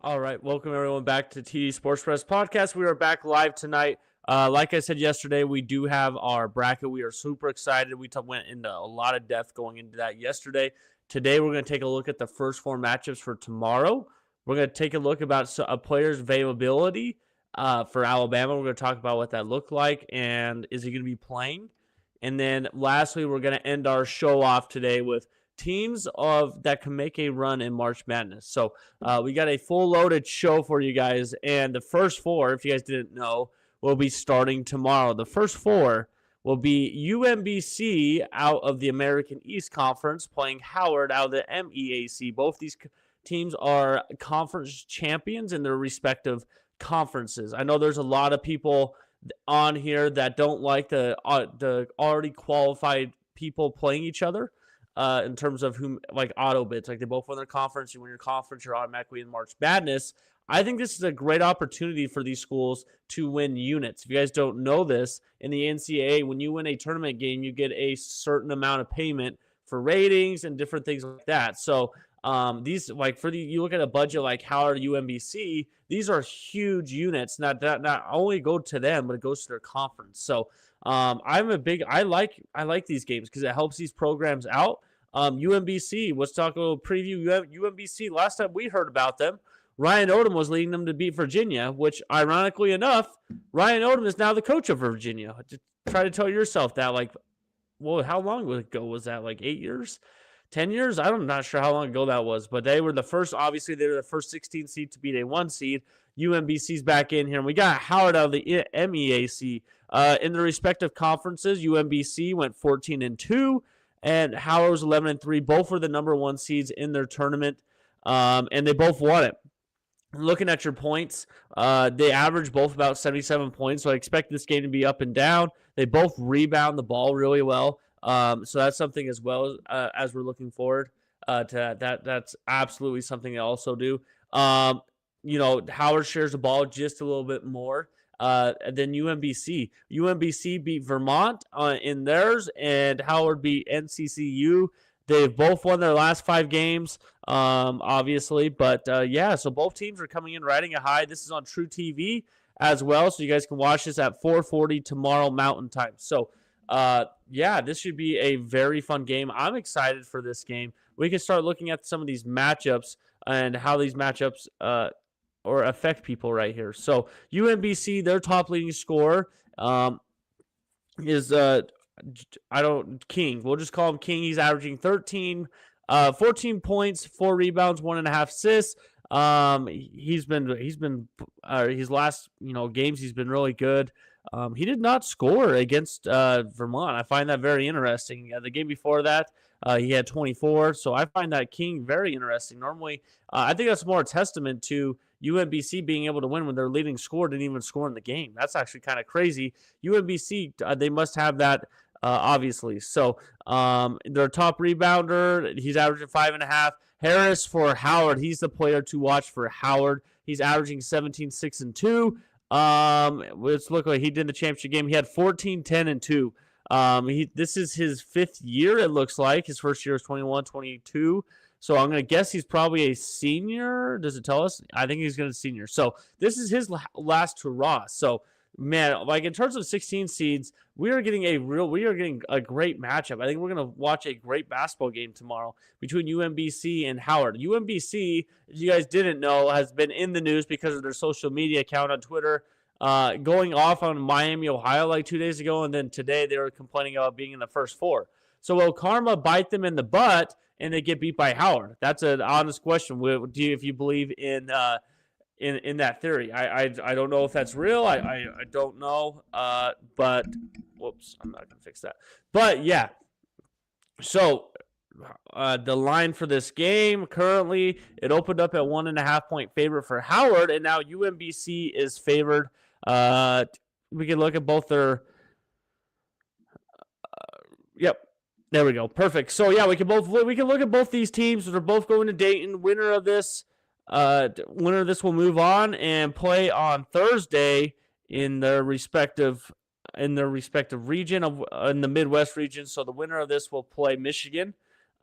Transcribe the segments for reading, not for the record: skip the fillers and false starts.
All right, welcome everyone back to TD SportsPress podcast. We are back live tonight. Like I said yesterday, we do have our bracket. We are super excited. We went into a lot of depth going into that yesterday. Today, we're going to take a look at the first four matchups for tomorrow. We're going to take a look about a player's availability for Alabama. We're going to talk about what that looked like and is he going to be playing. And then lastly, we're going to end our show off today with teams that can make a run in March Madness. So we got a full loaded show for you guys, and the first four, if you guys didn't know, will be starting tomorrow. The first four will be UMBC out of the American East Conference playing Howard out of the MEAC. Both these teams are conference champions in their respective conferences. I know there's a lot of people on here that don't like the already qualified people playing each other. In terms of whom, like auto bids, like they both win their conference. You win your conference, you're automatically in March Madness. I think this is a great opportunity for these schools to win units. If you guys don't know this, in the NCAA, when you win a tournament game, you get a certain amount of payment for ratings and different things like that. So these, like you look at a budget like Howard, UMBC, these are huge units. Not only go to them, but it goes to their conference. So I like these games because it helps these programs out. UMBC, let's talk a little preview. UMBC, last time we heard about them, Ryan Odom was leading them to beat Virginia, which ironically enough, Ryan Odom is now the coach of Virginia. Just try to tell yourself that, like, well, how long ago was that? Like 8 years? 10 years? I'm not sure how long ago that was, but they were the first 16 seed to beat a 1 seed. UMBC's back in here, and we got Howard out of the MEAC. In the respective conferences, UMBC went 14-2, and Howard was 11-3. Both were the number 1 seeds in their tournament, and they both won it. Looking at your points, they averaged both about 77 points, so I expect this game to be up and down. They both rebound the ball really well, so that's something as well as we're looking forward to that. That's absolutely something they also do. Howard shares the ball just a little bit more than UMBC. UMBC beat Vermont in theirs, and Howard beat NCCU. They've both won their last 5 games, obviously. But, so both teams are coming in riding a high. This is on True TV as well, so you guys can watch this at 4:40 tomorrow Mountain Time. So, this should be a very fun game. I'm excited for this game. We can start looking at some of these matchups and how these matchups or affect people right here. So, UMBC, their top leading scorer is King. We'll just call him King. He's averaging 14 points, 4 rebounds, 1.5 assists. He's been his last games he's been really good. He did not score against Vermont. I find that very interesting. The game before that, he had 24. So I find that King very interesting. Normally, I think that's more a testament to UMBC being able to win when their leading scorer didn't even score in the game. That's actually kind of crazy. UMBC, they must have that. Obviously. So their top rebounder, he's averaging 5.5. Harris for Howard, he's the player to watch for Howard. He's averaging 17, 6, and 2. Let's look like he did the championship game. He had 14, 10, and 2. This is his 5th year, it looks like. His first year was 21, 22. So I'm going to guess he's probably a senior. Does it tell us? I think he's going to be senior. So this is his last hurrah. So man, like in terms of 16 seeds, we are getting a great matchup. I think we're going to watch a great basketball game tomorrow between UMBC and Howard. UMBC, if you guys didn't know, has been in the news because of their social media account on Twitter, going off on Miami, Ohio like 2 days ago, and then today they were complaining about being in the first 4. So will karma bite them in the butt and they get beat by Howard? That's an honest question. If you believe in that theory? I don't know if that's real. I don't know. But whoops, I'm not gonna fix that. But yeah. So the line for this game currently, it opened up at 1.5 point favorite for Howard, and now UMBC is favored. We can look at both their. Yep. There we go. Perfect. So yeah, we can look at both these teams. They're both going to Dayton. Winner of this will move on and play on Thursday in their respective region in the Midwest region. So the winner of this will play Michigan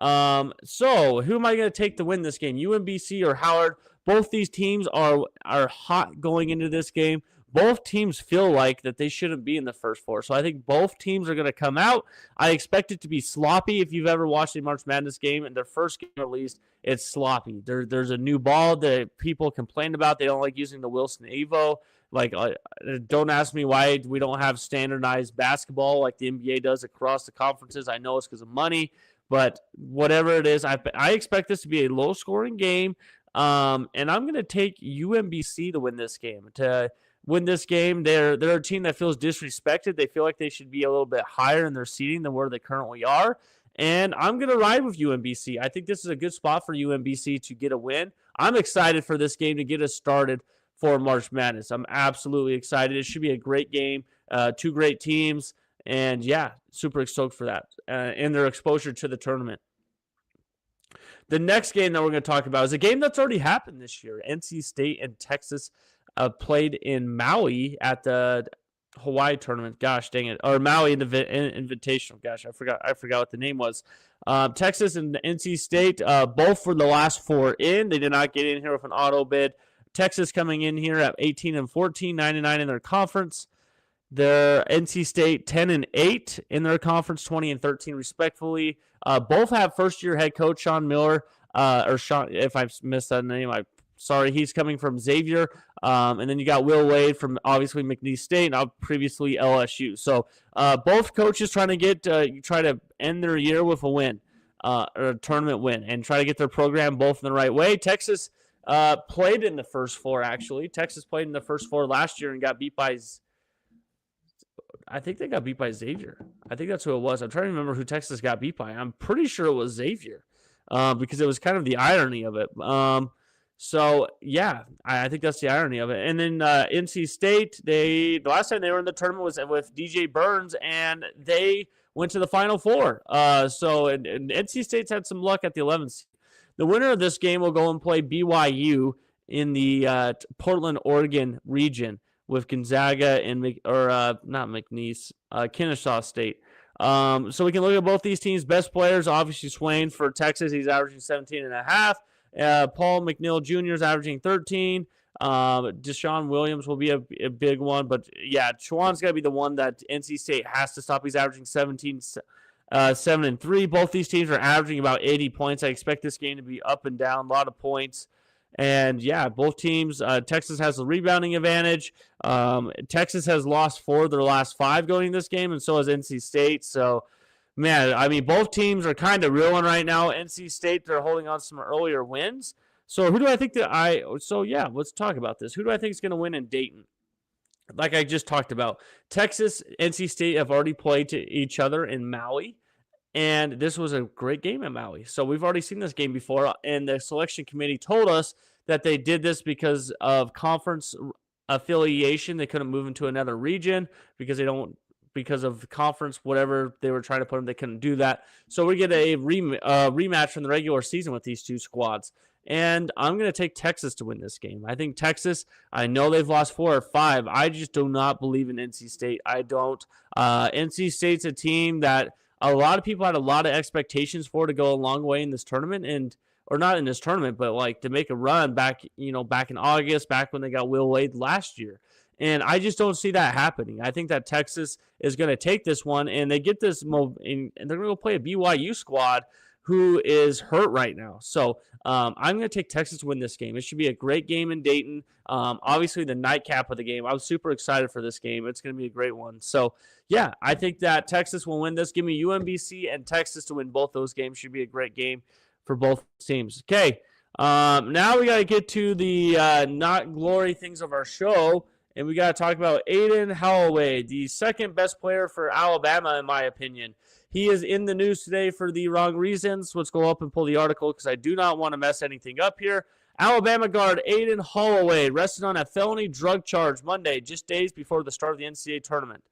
So who am I going to take to win this game? UMBC or Howard? Both these teams are hot going into this game. Both teams feel like that they shouldn't be in the first four. So I think both teams are going to come out. I expect it to be sloppy. If you've ever watched a March Madness game, and their first game at least, it's sloppy. There's a new ball that people complain about. They don't like using the Wilson Evo. Like, don't ask me why we don't have standardized basketball like the NBA does across the conferences. I know it's because of money, but whatever it is, I expect this to be a low-scoring game, and I'm going to take UMBC to win this game. They're a team that feels disrespected. They feel like they should be a little bit higher in their seeding than where they currently are, and I'm going to ride with UMBC. I think this is a good spot for UMBC to get a win. I'm excited for this game to get us started for March Madness. I'm absolutely excited. It should be a great game. Two great teams. And yeah, super stoked for that and their exposure to the tournament. The next game that we're going to talk about is a game that's already happened this year. NC State and Texas played in Maui at the Hawaii tournament. Gosh dang it. Or Maui Invitational. Gosh, I forgot what the name was. Texas and NC State, both for the last four in. They did not get in here with an auto bid. Texas coming in here at 18-14, 9-9 in their conference. They're NC State 10-8 in their conference, 20-13 respectfully. Both have first-year head coach Sean Miller, or Sean. If I missed that name, I'm sorry. He's coming from Xavier, and then you got Will Wade from obviously McNeese State, and previously LSU. So both coaches trying to end their year with a win, or a tournament win, and try to get their program both in the right way. Texas played in the first four. Actually, Texas played in the first four last year and got beat by. I think they got beat by Xavier. I think that's who it was. I'm trying to remember who Texas got beat by. I'm pretty sure it was Xavier, because it was kind of the irony of it. So yeah, I think that's the irony of it. And then NC State, the last time they were in the tournament was with DJ Burns, and they went to the Final Four. So and NC State's had some luck at the 11th. The winner of this game will go and play BYU in the Portland, Oregon region with Gonzaga and not McNeese, Kennesaw State. So we can look at both these teams' best players. Obviously, Swain for Texas, he's averaging 17.5. Paul McNeil Jr. is averaging 13. Deshaun Williams will be a big one, but yeah, Schwann's got to be the one that NC State has to stop. He's averaging 17. 7-3. Both these teams are averaging about 80 points. I expect this game to be up and down, a lot of points. And yeah, both teams, Texas has the rebounding advantage. Texas has lost 4 of their last 5 going in this game, and so has NC State. So, man, I mean, both teams are kind of reeling right now. NC State, they're holding on to some earlier wins. So who do I think let's talk about this. Who do I think is going to win in Dayton? Like I just talked about, Texas, NC State have already played to each other in Maui. And this was a great game in Maui. So we've already seen this game before, and the selection committee told us that they did this because of conference affiliation. They couldn't move into another region because of conference, whatever they were trying to put them, they couldn't do that. So we get a rematch from the regular season with these two squads. And I'm going to take Texas to win this game. I think Texas, I know they've lost 4 or 5. I just do not believe in NC State. I don't. NC State's a team that a lot of people had a lot of expectations for to go a long way in this tournament, or not in this tournament, but like to make a run back in August, back when they got Will Wade last year. And I just don't see that happening. I think that Texas is going to take this one, and they get this, and they're going to play a BYU squad who is hurt right now. So I'm going to take Texas to win this game. It should be a great game in Dayton. Obviously, the nightcap of the game. I was super excited for this game. It's going to be a great one. So, yeah, I think that Texas will win this. Give me UMBC and Texas to win both those games. Should be a great game for both teams. Okay, now we got to get to the not glory things of our show, and we got to talk about Aiden Holloway, the second best player for Alabama, in my opinion. He is in the news today for the wrong reasons. Let's go up and pull the article because I do not want to mess anything up here. Alabama guard Aiden Holloway arrested on a felony drug charge Monday, just days before the start of the NCAA tournament.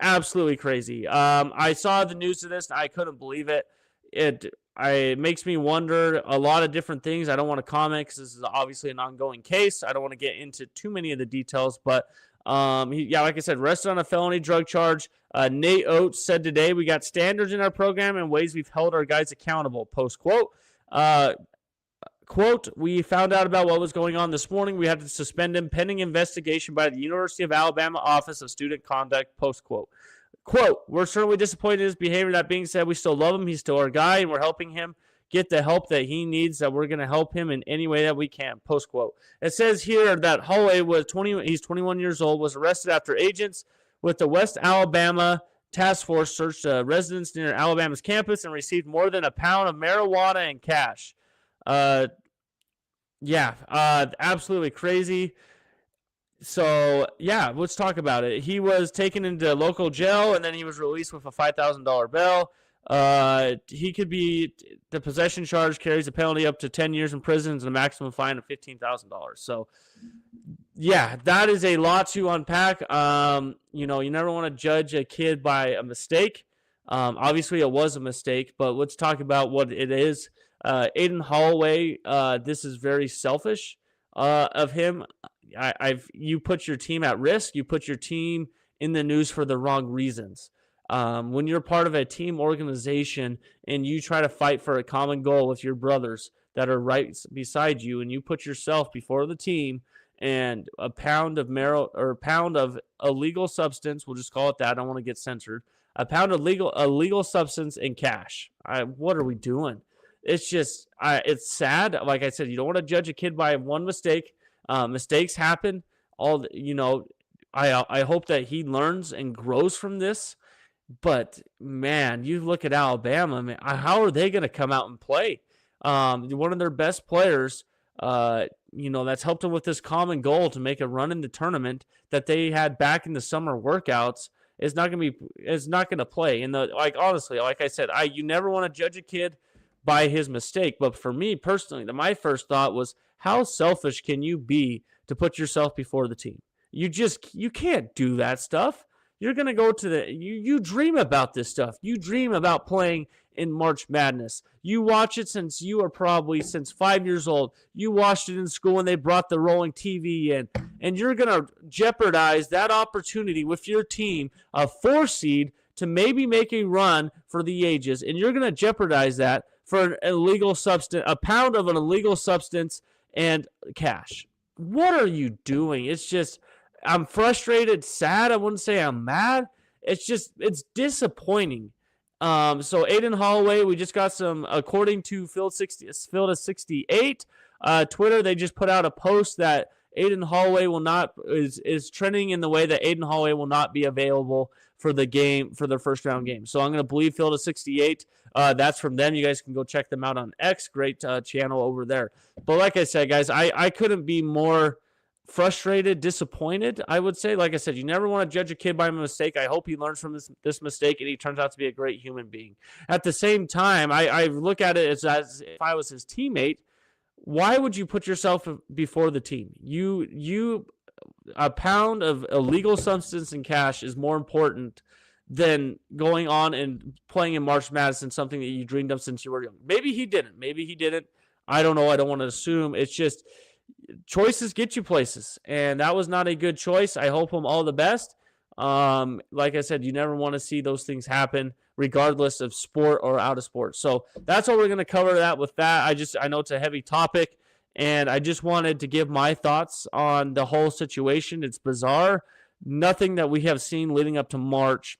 Absolutely crazy. I saw the news of this, and I couldn't believe it. It makes me wonder a lot of different things. I don't want to comment because this is obviously an ongoing case. I don't want to get into too many of the details, but Like I said, arrested on a felony drug charge. Nate Oates said today, we got standards in our program and ways we've held our guys accountable, post quote. Quote, we found out about what was going on this morning. We had to suspend him pending investigation by the University of Alabama Office of Student Conduct, post quote. Quote, we're certainly disappointed in his behavior. That being said, we still love him. He's still our guy, and we're helping him get the help that he needs, that we're going to help him in any way that we can, post quote. It says here that Holloway he's 21 years old, was arrested after agents with the West Alabama Task Force searched a residence near Alabama's campus and received more than a pound of marijuana and cash. Absolutely crazy. So, let's talk about it. He was taken into local jail, and then he was released with a $5,000 bail. The possession charge carries a penalty up to 10 years in prison and a maximum fine of $15,000. So, that is a lot to unpack. You never want to judge a kid by a mistake. Obviously, it was a mistake, but let's talk about what it is. Aiden Holloway, this is very selfish of him. You put your team at risk. You put your team in the news for the wrong reasons. When you're part of a team organization and you try to fight for a common goal with your brothers that are right beside you, and you put yourself before the team, and a pound of illegal substance, we'll just call it that. I don't want to get censored. A pound of illegal substance in cash. What are we doing? It's just, it's sad. Like I said, you don't want to judge a kid by one mistake. Mistakes happen. I hope that he learns and grows from this. But man, you look at Alabama, man, how are they going to come out and play? One of their best players, that's helped them with this common goal to make a run in the tournament that they had back in the summer workouts is not going to play. And honestly, like I said, you never want to judge a kid by his mistake. But for me personally, my first thought was, how selfish can you be to put yourself before the team? You can't do that stuff. You're going to go to you dream about this stuff. You dream about playing in March Madness. You watch it since 5 years old. You watched it in school when they brought the rolling TV in. And you're going to jeopardize that opportunity with your team, a 4 seed, to maybe make a run for the ages. And you're going to jeopardize that for an illegal substance, a pound of an illegal substance and cash. What are you doing? It's just, I'm frustrated, sad. I wouldn't say I'm mad. It's disappointing. So Aiden Holloway, we just got some, according to Field of 68, Twitter, they just put out a post that Aiden Holloway is trending in the way that Aiden Holloway will not be available for the first round game. So I'm going to believe Field of 68. That's from them. You guys can go check them out on X. Great channel over there. But like I said, guys, I couldn't be more frustrated, disappointed, I would say. Like I said, you never want to judge a kid by a mistake. I hope he learns from this mistake and he turns out to be a great human being. At the same time, I look at it as if I was his teammate. Why would you put yourself before the team? A pound of illegal substance and cash is more important than going on and playing in March Madness, something that you dreamed of since you were young. Maybe he didn't. I don't know. I don't want to assume. It's just choices get you places, and that was not a good choice. I hope him all the best. Like I said, you never want to see those things happen, regardless of sport or out of sport. So that's what we're going to cover that with that. I know it's a heavy topic, and I just wanted to give my thoughts on the whole situation. It's bizarre. Nothing that we have seen leading up to March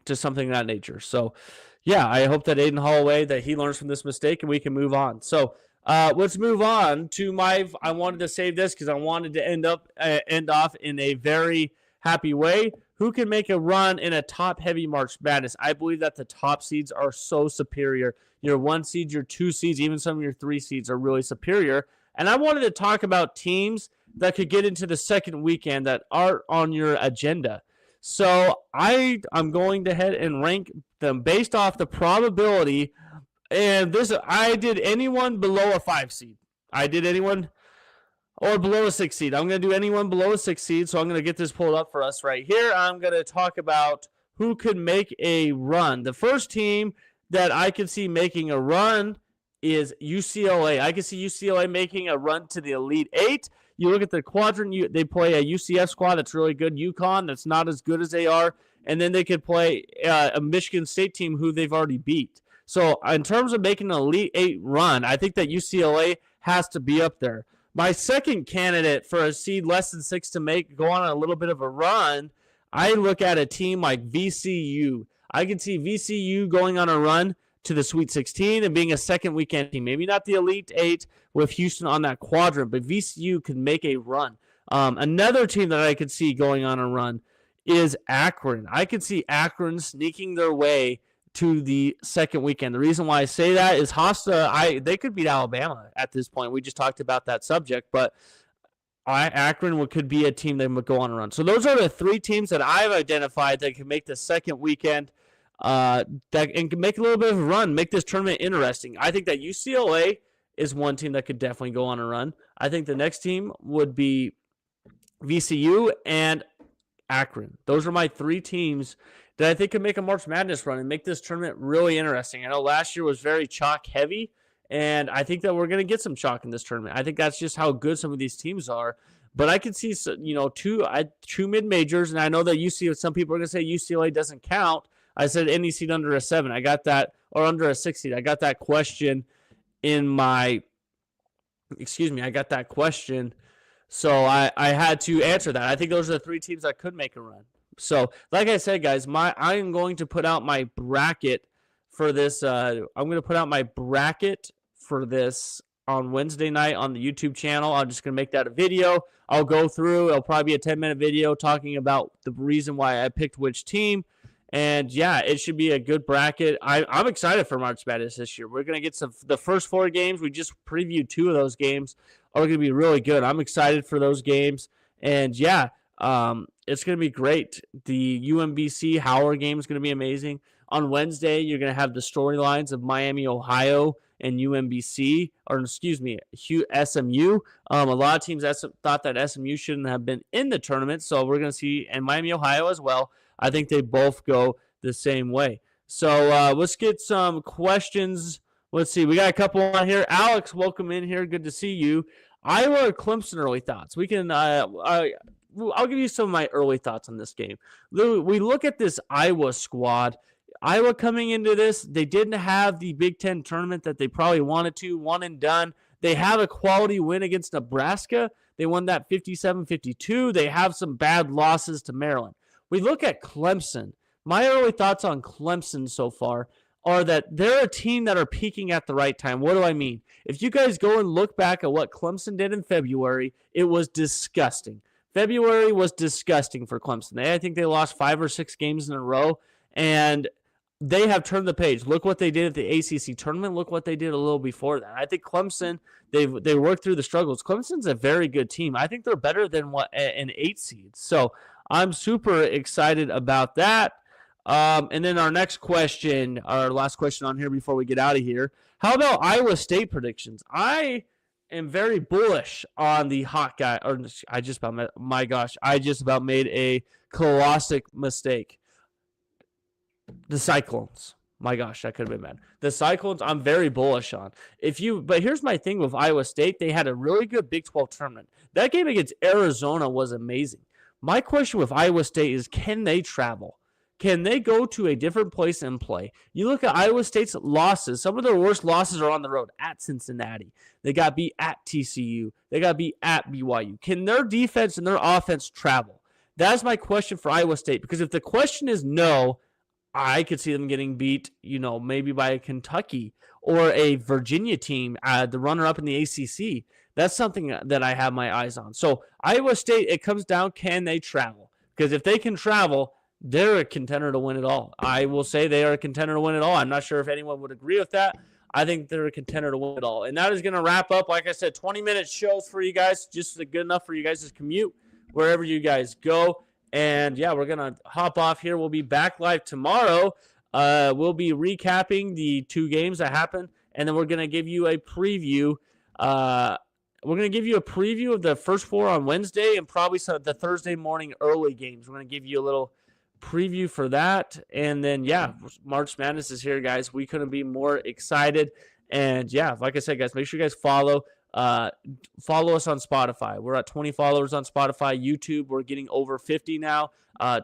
to something of that nature. So, I hope that Aiden Holloway, that he learns from this mistake and we can move on. So, let's move on to I wanted to save this because I wanted to end off in a very happy way. Who can make a run in a top-heavy March Madness? I believe that the top seeds are so superior. Your 1 seeds, your 2 seeds, even some of your 3 seeds are really superior. And I wanted to talk about teams that could get into the second weekend that aren't on your agenda. So I'm going to head and rank them based off the probability. And I did anyone below a 5 seed. I did anyone or below a 6 seed. I'm going to do anyone below a 6 seed, so I'm going to get this pulled up for us right here. I'm going to talk about who could make a run. The first team that I could see making a run is UCLA. I can see UCLA making a run to the Elite Eight. You look at the quadrant, they play a UCF squad that's really good, UConn that's not as good as they are, and then they could play a Michigan State team who they've already beat. So in terms of making an Elite Eight run, I think that UCLA has to be up there. My second candidate for a seed less than 6 to go on a little bit of a run, I look at a team like VCU. I can see VCU going on a run to the Sweet 16 and being a second weekend team. Maybe not the Elite Eight with Houston on that quadrant, but VCU could make a run. Another team that I could see going on a run is Akron. I could see Akron sneaking their way to the second weekend. The reason why I say that is they could beat Alabama at this point. We just talked about that subject, but Akron could be a team that would go on a run. So those are the 3 teams that I've identified that can make the second weekend and can make a little bit of a run, make this tournament interesting. I think that UCLA is one team that could definitely go on a run. I think the next team would be VCU and Akron. Those are my 3 teams that I think could make a March Madness run and make this tournament really interesting. I know last year was very chalk heavy, and I think that we're going to get some chalk in this tournament. I think that's just how good some of these teams are. But I could see, two mid-majors, and I know that some people are going to say UCLA doesn't count. I said any seed under a 7. I got that, or under a 6 seed. I got that question I got that question. So I had to answer that. I think those are the 3 teams that could make a run. So, like I said, guys, I am going to put out my bracket for this. I'm going to put out my bracket for this on Wednesday night on the YouTube channel. I'm just going to make that a video. I'll go through. It'll probably be a 10-minute video talking about the reason why I picked which team. And, yeah, it should be a good bracket. I'm excited for March Madness this year. We're going to get the first 4 games. We just previewed 2 of those games. Are going to be really good. I'm excited for those games. And, yeah, it's going to be great. The UMBC Howard game is going to be amazing. On Wednesday, you're going to have the storylines of Miami, Ohio, and UMBC, or excuse me, SMU. A lot of teams thought that SMU shouldn't have been in the tournament, so we're going to see, and Miami, Ohio as well. I think they both go the same way. So let's get some questions. Let's see. We got a couple on here. Alex, welcome in here. Good to see you. Iowa or Clemson early thoughts? We can. I'll give you some of my early thoughts on this game. We look at this Iowa squad. Iowa coming into this, they didn't have the Big Ten tournament that they probably wanted to. One and done. They have a quality win against Nebraska. They won that 57-52. They have some bad losses to Maryland. We look at Clemson. My early thoughts on Clemson so far are that they're a team that are peaking at the right time. What do I mean? If you guys go and look back at what Clemson did in February, it was disgusting. February was disgusting for Clemson. I think they lost 5 or 6 games in a row, and they have turned the page. Look what they did at the ACC tournament. Look what they did a little before that. I think Clemson, they worked through the struggles. Clemson's a very good team. I think they're better than an 8 seed. So I'm super excited about that. And then our last question on here before we get out of here. How about Iowa State predictions? I am very bullish on the Hawkeye. I just about made a colossal mistake. The Cyclones. My gosh, that could have been bad. The Cyclones, I'm very bullish on. But here's my thing with Iowa State. They had a really good Big 12 tournament. That game against Arizona was amazing. My question with Iowa State is, can they travel? Can they go to a different place and play? You look at Iowa State's losses. Some of their worst losses are on the road at Cincinnati. They got beat at TCU. They got beat at BYU. Can their defense and their offense travel? That's my question for Iowa State. Because if the question is no, I could see them getting beat, maybe by a Kentucky or a Virginia team, the runner-up in the ACC. That's something that I have my eyes on. So Iowa State, it comes down, can they travel? Because if they can travel, they're a contender to win it all. I will say they are a contender to win it all. I'm not sure if anyone would agree with that. I think they're a contender to win it all. And that is going to wrap up, like I said, 20-minute shows for you guys, just good enough for you guys to commute wherever you guys go. And, yeah, we're going to hop off here. We'll be back live tomorrow. We'll be recapping the 2 games that happened, and then we're going to give you a preview. We're going to give you a preview of the first 4 on Wednesday and probably some of the Thursday morning early games. We're going to give you a little preview for that. And then, yeah, March Madness is here, guys. We couldn't be more excited. And yeah, like I said, guys, make sure you guys follow us on Spotify. We're at 20 followers on Spotify. YouTube, we're getting over 50 now.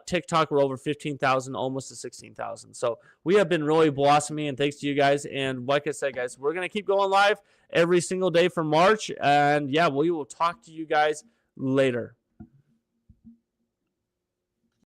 TikTok, we're over 15,000, almost to 16,000. So we have been really blossoming, and thanks to you guys. And like I said, guys, we're going to keep going live every single day for March. And yeah, we will talk to you guys later.